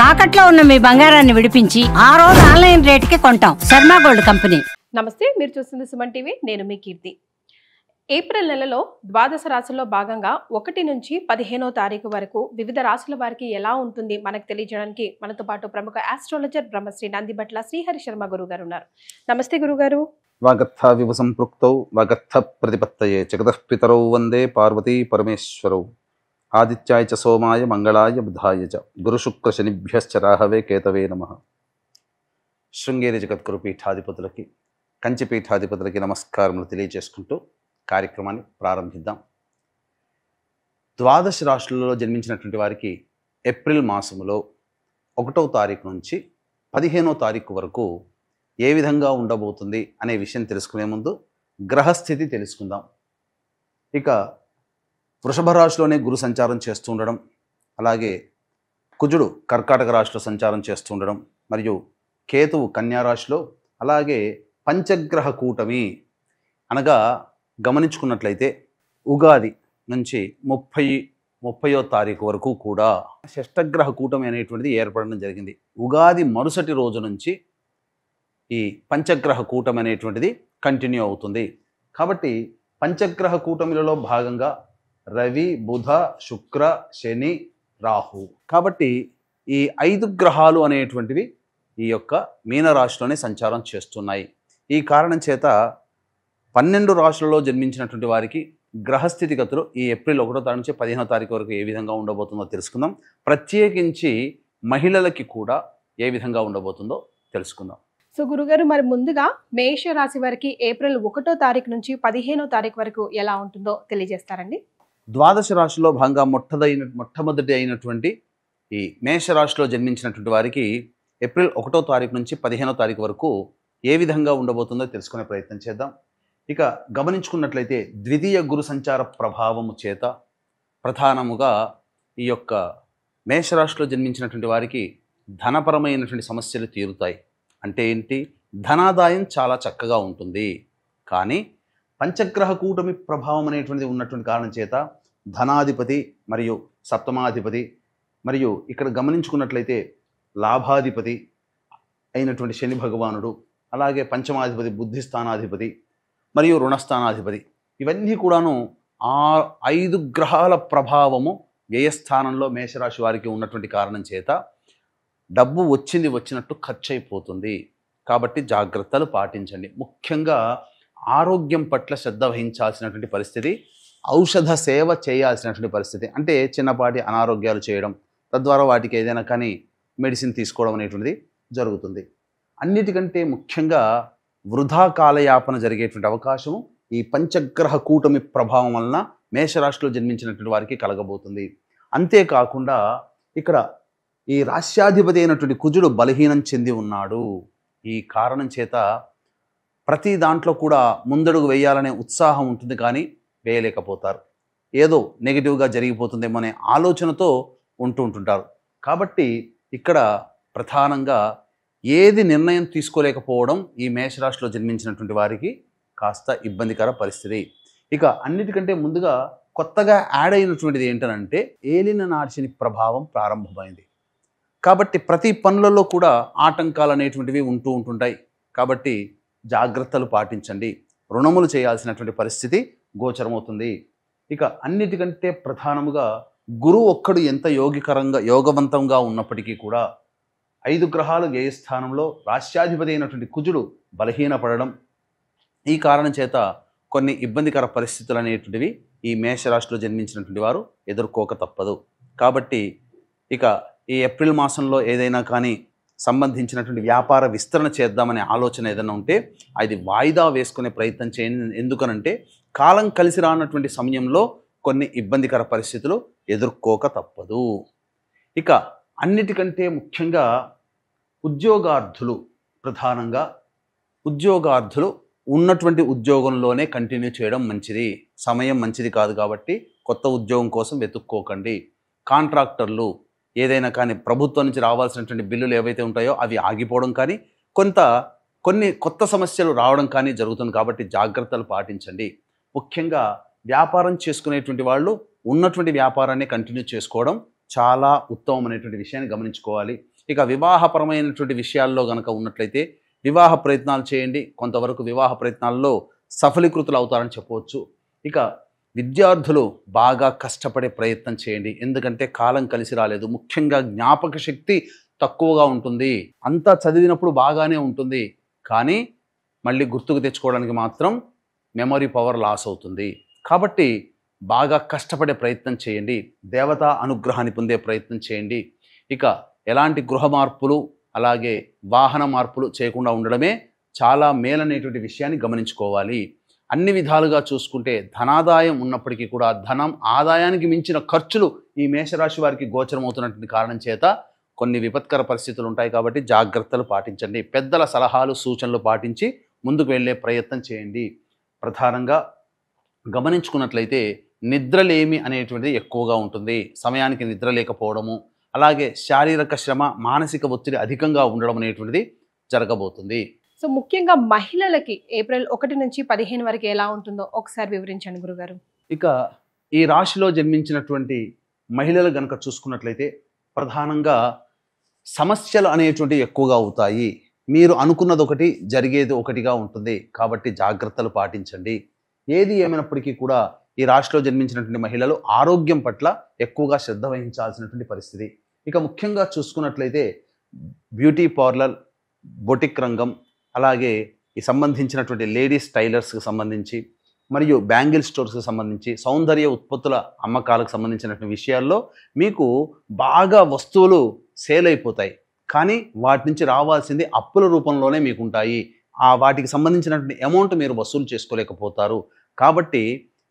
తాకట్లో ఉన్న మీ బంగారాన్ని విడిపించి ఆ రోజు ఆన్లైన్ రేటుకి కొంటాం. Sharma gold company. నమస్తే, మీరు చూస్తుంది సుమన్ టీవీ. నేను మీ కీర్తి. ఏప్రిల్ నెలలో ద్వాదశ రాశుల్లో భాగంగా 1 నుంచి 15వ తారీఖు వరకు వివిధ రాశుల వారికి ఎలా ఉంటుంది మనకు తెలియజేయడానికి మనతో పాటు ప్రముఖ ఆస్ట్రాలజర్ బ్రహ్మశ్రీ నందిబట్ల శ్రీహరి శర్మ గురువు గారు ఉన్నారు. నమస్తే గురుగారు. వాగర్థ వివ సంపృక్తౌ వాగర్థ ప్రతిపత్తయే జగతః పితరౌ వందే పార్వతీ పరమేశ్వరౌ ఆదిత్యాయ చ సోమాయ మంగళాయ బుధాయ చ గురు శుక్ర శనిభ్యశ్చ రాహవే కేతవే నమః. శృంగేరి జగద్గురు పీఠాధిపతులకి కంచి పీఠాధిపతులకి నమస్కారములు తెలియజేసుకుంటూ కార్యక్రమాన్ని ప్రారంభిద్దాం. ద్వాదశ రాశులలో జన్మించినటువంటి వారికి ఏప్రిల్ మాసములో 1వ తారీఖు నుంచి 15వ తారీఖు వరకు ఏ విధంగా ఉండబోతుంది అనే విషయం తెలుసుకునే ముందు గ్రహస్థితి తెలుసుకుందాం. ఇక వృషభ రాశిలోనే గురు సంచారం చేస్తూ ఉండడం, అలాగే కుజుడు కర్కాటక రాశిలో సంచారం చేస్తూ ఉండడం, మరియు కేతువు కన్యా రాశిలో, అలాగే పంచగ్రహ కూటమి అనగా గమనించుకున్నట్లయితే ఉగాది నుంచి 30వ తారీఖు వరకు కూడా షష్టగ్రహ కూటమి అనేటువంటిది ఏర్పడడం జరిగింది. ఉగాది మరుసటి రోజు నుంచి ఈ పంచగ్రహ కూటమి అనేటువంటిది కంటిన్యూ అవుతుంది. కాబట్టి పంచగ్రహ కూటమిలలో భాగంగా రవి, బుధ, శుక్ర, శని, రాహు. కాబట్టి ఈ 5 గ్రహాలు అనేటువంటివి ఈ యొక్క మీనరాశిలోనే సంచారం చేస్తున్నాయి. ఈ కారణం చేత 12 రాశులలో జన్మించినటువంటి వారికి గ్రహస్థితిగతులు ఈ ఏప్రిల్ 1వ తారీఖు నుంచి 15వ తారీఖు వరకు ఏ విధంగా ఉండబోతుందో తెలుసుకుందాం. ప్రత్యేకించి మహిళలకి కూడా ఏ విధంగా ఉండబోతుందో తెలుసుకుందాం. సో గురుగారు, మరి ముందుగా మేష రాశి వారికి ఏప్రిల్ 1వ తారీఖు నుంచి 15వ తారీఖు వరకు ఎలా ఉంటుందో తెలియజేస్తారండి. ద్వాదశ రాశిలో భాగంగా మొట్టమొదటి అయినటువంటి ఈ మేషరాశిలో జన్మించినటువంటి వారికి ఏప్రిల్ 1వ తారీఖు నుంచి 15వ తారీఖు వరకు ఏ విధంగా ఉండబోతుందో తెలుసుకునే ప్రయత్నం చేద్దాం. ఇక గమనించుకున్నట్లయితే ద్వితీయ గురు సంచార ప్రభావము చేత ప్రధానముగా ఈ యొక్క మేషరాశిలో జన్మించినటువంటి వారికి ధనపరమైనటువంటి సమస్యలు తీరుతాయి. అంటే ఏంటి? ధనాదాయం చాలా చక్కగా ఉంటుంది. కానీ పంచగ్రహ కూటమి ప్రభావం అనేటువంటిది ఉన్నటువంటి కారణం చేత ధనాధిపతి మరియు సప్తమాధిపతి, మరియు ఇక్కడ గమనించుకున్నట్లయితే లాభాధిపతి అయినటువంటి శని భగవానుడు, అలాగే పంచమాధిపతి బుద్ధి స్థానాధిపతి మరియు రుణస్థానాధిపతి, ఇవన్నీ కూడాను 5 గ్రహాల ప్రభావము వ్యయస్థానంలో మేషరాశి వారికి ఉన్నటువంటి కారణం చేత డబ్బు వచ్చినట్టు ఖర్చు అయిపోతుంది. కాబట్టి జాగ్రత్తలు పాటించండి. ముఖ్యంగా ఆరోగ్యం పట్ల శ్రద్ధ వహించాల్సినటువంటి పరిస్థితి, ఔషధ సేవ చేయాల్సినటువంటి పరిస్థితి. అంటే చిన్నపాటి అనారోగ్యాలు చేయడం, తద్వారా వాటికి ఏదైనా కానీ మెడిసిన్ తీసుకోవడం అనేటువంటిది జరుగుతుంది. అన్నిటికంటే ముఖ్యంగా వృధా కాలయాపన జరిగేటువంటి అవకాశము ఈ పంచగ్రహ కూటమి ప్రభావం వలన మేషరాశిలో జన్మించినటువంటి వారికి కలగబోతుంది. అంతేకాకుండా ఇక్కడ ఈ రాశ్యాధిపతి అయినటువంటి కుజుడు బలహీనం చెంది ఉన్నాడు. ఈ కారణం చేత ప్రతి దాంట్లో కూడా ముందడుగు వేయాలనే ఉత్సాహం ఉంటుంది, కానీ వేయలేకపోతారు. ఏదో నెగిటివ్గా జరిగిపోతుందేమో అనే ఆలోచనతో ఉంటుంటారు. కాబట్టి ఇక్కడ ప్రధానంగా ఏది నిర్ణయం తీసుకోలేకపోవడం ఈ మేషరాశిలో జన్మించినటువంటి వారికి కాస్త ఇబ్బందికర పరిస్థితి. ఇక అన్నిటికంటే ముందుగా కొత్తగా యాడ్ అయినటువంటిది ఏంటనంటే ఏలిన నాడిని ప్రభావం ప్రారంభమైంది. కాబట్టి ప్రతి పనులలో కూడా ఆటంకాలు అనేటువంటివి ఉంటుంటాయి. కాబట్టి జాగ్రత్తలు పాటించండి. రుణములు చేయాల్సినటువంటి పరిస్థితి గోచరమవుతుంది. ఇక అన్నిటికంటే ప్రధానముగా గురువు ఒక్కడు ఎంత యోగవంతంగా ఉన్నప్పటికీ కూడా 5 గ్రహాలు వ్యయస్థానంలో రాశ్యాధిపతి అయినటువంటి కుజుడు బలహీనపడడం, ఈ కారణం చేత కొన్ని ఇబ్బందికర పరిస్థితులు అనేటువంటివి ఈ మేషరాశిలో జన్మించినటువంటి వారు ఎదుర్కోక తప్పదు. కాబట్టి ఇక ఈ ఏప్రిల్ మాసంలో ఏదైనా కానీ సంబంధించినటువంటి వ్యాపార విస్తరణ చేద్దామనే ఆలోచన ఏదైనా ఉంటే అది వాయిదా వేసుకునే ప్రయత్నం చేయండి. ఎందుకనంటే కాలం కలిసి రానటువంటి సమయంలో కొన్ని ఇబ్బందికర పరిస్థితులు ఎదుర్కోక తప్పదు. ఇక అన్నిటికంటే ముఖ్యంగా ఉద్యోగార్థులు, ప్రధానంగా ఉద్యోగార్థులు ఉన్నటువంటి ఉద్యోగంలోనే కంటిన్యూ చేయడం మంచిది. సమయం మంచిది కాదు కాబట్టి కొత్త ఉద్యోగం కోసం వెతుక్కోకండి. కాంట్రాక్టర్లు ఏదైనా కానీ ప్రభుత్వం నుంచి రావాల్సినటువంటి బిల్లులు ఏవైతే ఉంటాయో అవి ఆగిపోవడం కానీ కొన్ని కొత్త సమస్యలు రావడం కానీ జరుగుతుంది. కాబట్టి జాగ్రత్తలు పాటించండి. ముఖ్యంగా వ్యాపారం చేసుకునేటువంటి వాళ్ళు ఉన్నటువంటి వ్యాపారాన్ని కంటిన్యూ చేసుకోవడం చాలా ఉత్తమమైనటువంటి విషయాన్ని గమనించుకోవాలి. ఇక వివాహపరమైనటువంటి విషయాల్లో గనక ఉన్నట్లయితే వివాహ ప్రయత్నాలు చేయండి. కొంతవరకు వివాహ ప్రయత్నాల్లో సఫలీకృతులు అవుతారని చెప్పవచ్చు. ఇక విద్యార్థులు బాగా కష్టపడే ప్రయత్నం చేయండి. ఎందుకంటే కాలం కలిసి రాలేదు. ముఖ్యంగా జ్ఞాపక శక్తి తక్కువగా ఉంటుంది. అంతా చదివినప్పుడు బాగానే ఉంటుంది, కానీ మళ్ళీ గుర్తుకు తెచ్చుకోవడానికి మాత్రం మెమరీ పవర్ లాస్ అవుతుంది. కాబట్టి బాగా కష్టపడే ప్రయత్నం చేయండి. దేవతా అనుగ్రహాన్ని పొందే ప్రయత్నం చేయండి. ఇక ఎలాంటి గృహ మార్పులు అలాగే వాహన మార్పులు చేయకుండా ఉండడమే చాలా మేలనేటువంటి విషయాన్ని గమనించుకోవాలి. అన్ని విధాలుగా చూసుకుంటే ధనాదాయం ఉన్నప్పటికీ కూడా ధనం ఆదాయానికి మించిన ఖర్చులు ఈ మేషరాశి వారికి గోచరమవుతున్నటువంటి కారణం చేత కొన్ని విపత్కర పరిస్థితులు ఉంటాయి. కాబట్టి జాగ్రత్తలు పాటించండి. పెద్దల సలహాలు సూచనలు పాటించి ముందుకు వెళ్ళే ప్రయత్నం చేయండి. ప్రధానంగా గమనించుకున్నట్లయితే నిద్రలేమి అనేటువంటిది ఎక్కువగా ఉంటుంది. సమయానికి నిద్ర లేకపోవడము, అలాగే శారీరక శ్రమ, మానసిక ఒత్తిడి అధికంగా ఉండడం అనేటువంటిది జరగబోతుంది. సో ముఖ్యంగా మహిళలకి ఏప్రిల్ 1 నుంచి 15 వరకు ఎలా ఉంటుందో ఒకసారి వివరించండి గురుగారు. ఇక ఈ రాశిలో జన్మించినటువంటి మహిళలు గనక చూసుకున్నట్లయితే ప్రధానంగా సమస్యలు అనేటువంటివి ఎక్కువగా అవుతాయి. మీరు అనుకున్నది ఒకటి, జరిగేది ఒకటిగా ఉంటుంది. కాబట్టి జాగ్రత్తలు పాటించండి. ఏది ఏమైనప్పటికీ కూడా ఈ రాశిలో జన్మించినటువంటి మహిళలు ఆరోగ్యం పట్ల ఎక్కువగా శ్రద్ధ వహించాల్సినటువంటి పరిస్థితి. ఇక ముఖ్యంగా చూసుకున్నట్లయితే బ్యూటీ పార్లర్, బొటిక్ రంగం, అలాగే ఈ సంబంధించినటువంటి లేడీస్ టైలర్స్కి సంబంధించి మరియు బ్యాంగిల్ స్టోర్స్కి సంబంధించి సౌందర్య ఉత్పత్తుల అమ్మకాలకు సంబంధించినటువంటి విషయాల్లో మీకు బాగా వస్తువులు సేల్ అయిపోతాయి, కానీ వాటి నుంచి రావాల్సింది అప్పుల రూపంలోనే మీకు ఉంటాయి. వాటికి సంబంధించినటువంటి అమౌంట్ మీరు వసూలు చేసుకోలేకపోతారు. కాబట్టి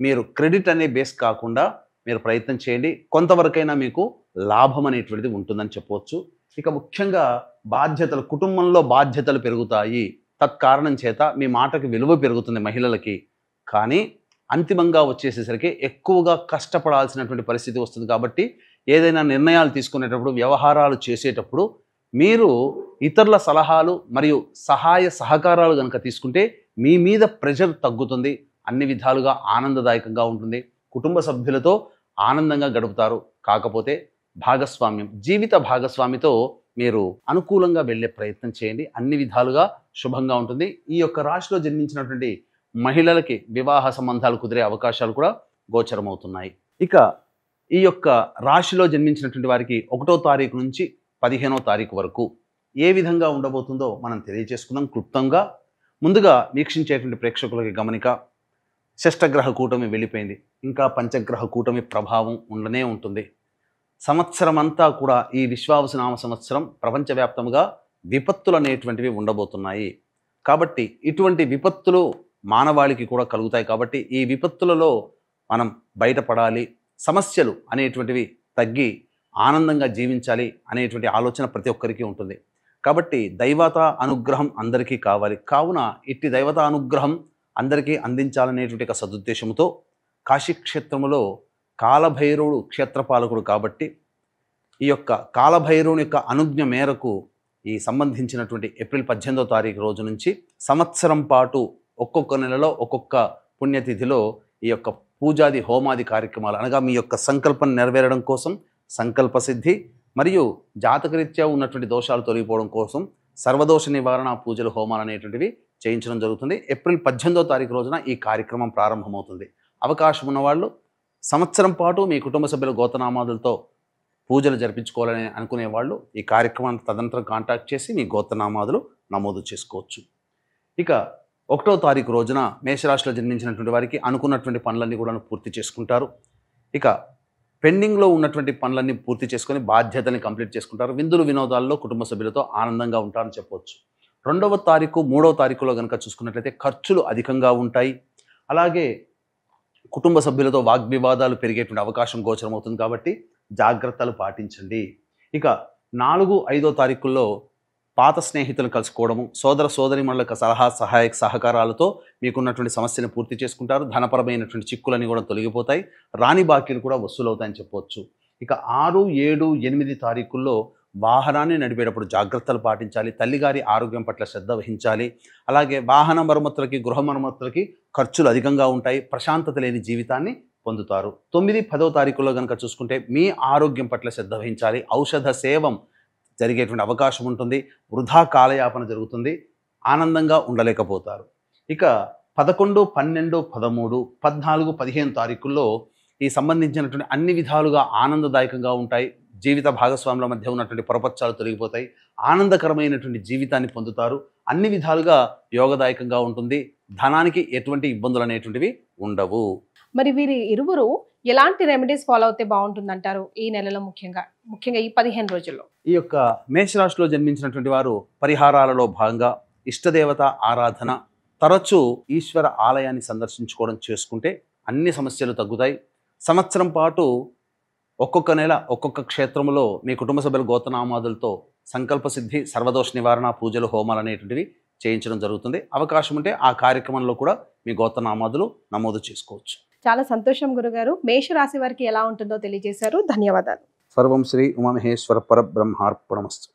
మీరు క్రెడిట్ అనే బేస్ కాకుండా మీరు ప్రయత్నం చేయండి. కొంతవరకైనా మీకు లాభం అనేటువంటిది ఉంటుందని చెప్పవచ్చు. ఇక ముఖ్యంగా బాధ్యతలు, కుటుంబంలో బాధ్యతలు పెరుగుతాయి. తత్కారణం చేత మీ మాటకి విలువ పెరుగుతుంది మహిళలకి. కానీ అంతిమంగా వచ్చేసేసరికి ఎక్కువగా కష్టపడాల్సినటువంటి పరిస్థితి వస్తుంది. కాబట్టి ఏదైనా నిర్ణయాలు తీసుకునేటప్పుడు, వ్యవహారాలు చేసేటప్పుడు మీరు ఇతరుల సలహాలు మరియు సహాయ సహకారాలు కనుక తీసుకుంటే మీ మీద ప్రెషర్ తగ్గుతుంది. అన్ని విధాలుగా ఆనందదాయకంగా ఉంటుంది. కుటుంబ సభ్యులతో ఆనందంగా గడుపుతారు. కాకపోతే భాగస్వామ్యం, జీవిత భాగస్వామితో మీరు అనుకూలంగా వెళ్ళే ప్రయత్నం చేయండి. అన్ని విధాలుగా శుభంగా ఉంటుంది. ఈ యొక్క రాశిలో జన్మించినటువంటి మహిళలకి వివాహ సంబంధాలు కుదిరే అవకాశాలు కూడా గోచరమవుతున్నాయి. ఇక ఈ యొక్క రాశిలో జన్మించినటువంటి వారికి 1వ తారీఖు నుంచి 15వ తారీఖు వరకు ఏ విధంగా ఉండబోతుందో మనం తెలియజేసుకుందాం క్లుప్తంగా. ముందుగా వీక్షించేటువంటి ప్రేక్షకులకి గమనిక, షష్టగ్రహ కూటమి వెళ్ళిపోయింది. ఇంకా పంచగ్రహ కూటమి ప్రభావం ఉండనే ఉంటుంది. సంవత్సరం అంతా కూడా ఈ విశ్వావసునామ సంవత్సరం ప్రపంచవ్యాప్తంగా విపత్తులు అనేటువంటివి ఉండబోతున్నాయి. కాబట్టి ఇటువంటి విపత్తులు మానవాళికి కూడా కలుగుతాయి. కాబట్టి ఈ విపత్తులలో మనం బయటపడాలి, సమస్యలు అనేటువంటివి తగ్గి ఆనందంగా జీవించాలి అనేటువంటి ఆలోచన ప్రతి ఒక్కరికి ఉంటుంది. కాబట్టి దైవతా అనుగ్రహం అందరికీ కావాలి. కావున ఇట్టి దైవతా అనుగ్రహం అందరికీ అందించాలనేటువంటి ఒక సదుద్దేశంతో కాశీక్షేత్రములో కాలభైరవుడు క్షేత్రపాలకుడు కాబట్టి ఈ యొక్క కాలభైరవుని యొక్క అనుజ్ఞ మేరకు ఈ సంబంధించినటువంటి ఏప్రిల్ 18వ తారీఖు రోజు నుంచి సంవత్సరం పాటు ఒక్కొక్క నెలలో ఒక్కొక్క పుణ్యతిథిలో ఈ యొక్క పూజాది హోమాది కార్యక్రమాలు, అనగా మీ యొక్క సంకల్పం నెరవేరడం కోసం సంకల్ప సిద్ధి మరియు జాతకరీత్యా ఉన్నటువంటి దోషాలు తొలగిపోవడం కోసం సర్వదోష నివారణ పూజలు హోమాలు అనేటువంటివి చేయించడం జరుగుతుంది. ఏప్రిల్ 18వ తారీఖు రోజున ఈ కార్యక్రమం ప్రారంభమవుతుంది. అవకాశం ఉన్నవాళ్ళు సంవత్సరం పాటు మీ కుటుంబ సభ్యుల గోత్రనామాదులతో పూజలు జరిపించుకోవాలని అనుకునే వాళ్ళు ఈ కార్యక్రమాన్ని తదనంతరం కాంటాక్ట్ చేసి మీ గోత్రనామాదులు నమోదు చేసుకోవచ్చు. ఇక 1వ తారీఖు రోజున మేషరాశిలో జన్మించినటువంటి వారికి అనుకున్నటువంటి పనులన్నీ కూడా పూర్తి చేసుకుంటారు. ఇక పెండింగ్లో ఉన్నటువంటి పనులన్నీ పూర్తి చేసుకొని బాధ్యతని కంప్లీట్ చేసుకుంటారు. విందులు వినోదాల్లో కుటుంబ సభ్యులతో ఆనందంగా ఉంటారని చెప్పవచ్చు. 2వ తారీఖు 3వ తారీఖులో కనుక చూసుకున్నట్లయితే ఖర్చులు అధికంగా ఉంటాయి. అలాగే కుటుంబ సభ్యులతో వాగ్వివాదాలు పెరిగేటువంటి అవకాశం గోచరమవుతుంది. కాబట్టి జాగ్రత్తలు పాటించండి. ఇక 4, 5వ తారీఖుల్లో పాత స్నేహితులు కలుసుకోవడము, సోదర సోదరిమణుల యొక్క సలహా సహాయక సహకారాలతో మీకున్నటువంటి సమస్యను పూర్తి చేసుకుంటారు. ధనపరమైనటువంటి చిక్కులన్నీ కూడా తొలగిపోతాయి. రాని బాకీలు కూడా వసూలవుతాయని చెప్పవచ్చు. ఇక 6, 7, 8 తారీఖుల్లో వాహనాన్ని నడిపేటప్పుడు జాగ్రత్తలు పాటించాలి. తల్లిగారి ఆరోగ్యం పట్ల శ్రద్ధ వహించాలి. అలాగే వాహన మరమ్మతులకి, గృహ మరమ్మతులకి ఖర్చులు అధికంగా ఉంటాయి. ప్రశాంతత లేని జీవితాన్ని పొందుతారు. 9, 10వ తారీఖులో కనుక చూసుకుంటే మీ ఆరోగ్యం పట్ల శ్రద్ధ వహించాలి. ఔషధ సేవం జరిగేటువంటి అవకాశం ఉంటుంది. వృధా కాలయాపన జరుగుతుంది. ఆనందంగా ఉండలేకపోతారు. ఇక 11, 12, 13, 14, 15 తారీఖుల్లో ఈ సంబంధించినటువంటి అన్ని విధాలుగా ఆనందదాయకంగా ఉంటాయి. జీవిత భాగస్వాముల మధ్య ఉన్నటువంటి పొరపచ్చాలు తొలగిపోతాయి. ఆనందకరమైనటువంటి జీవితాన్ని పొందుతారు. అన్ని విధాలుగా యోగదాయకంగా ఉంటుంది. ధనానికి ఎటువంటి ఇబ్బందులు అనేటువంటివి ఉండవు. మరి వీరి ఇరువురు ఎలాంటి రెమెడీస్ ఫాలో అవుతే బాగుంటుందంటారు ఈ నెలలో, ముఖ్యంగా ఈ 15 రోజుల్లో? ఈ యొక్క మేషరాశిలో జన్మించినటువంటి వారు పరిహారాలలో భాగంగా ఇష్టదేవత ఆరాధన, తరచూ ఈశ్వర ఆలయాన్ని సందర్శించుకోవడం చేసుకుంటే అన్ని సమస్యలు తగ్గుతాయి. సంవత్సరం పాటు ఒక్కొక్క నెల ఒక్కొక్క క్షేత్రంలో మీ కుటుంబ సభ్యుల గోత్రనామాదులతో సంకల్ప సిద్ధి, సర్వదోష నివారణ, పూజలు, హోమాలు అనేటువంటివి చేయించడం జరుగుతుంది. అవకాశం ఉంటే ఆ కార్యక్రమంలో కూడా మీ గోత్రనామాదులు నమోదు చేసుకోవచ్చు. చాలా సంతోషం గురుగారు. మేషరాశి వారికి ఎలా ఉంటుందో తెలియజేశారు. ధన్యవాదాలు. సర్వం శ్రీ ఉమామహేశ్వర పరబ్రహ్మార్పణమస్తు.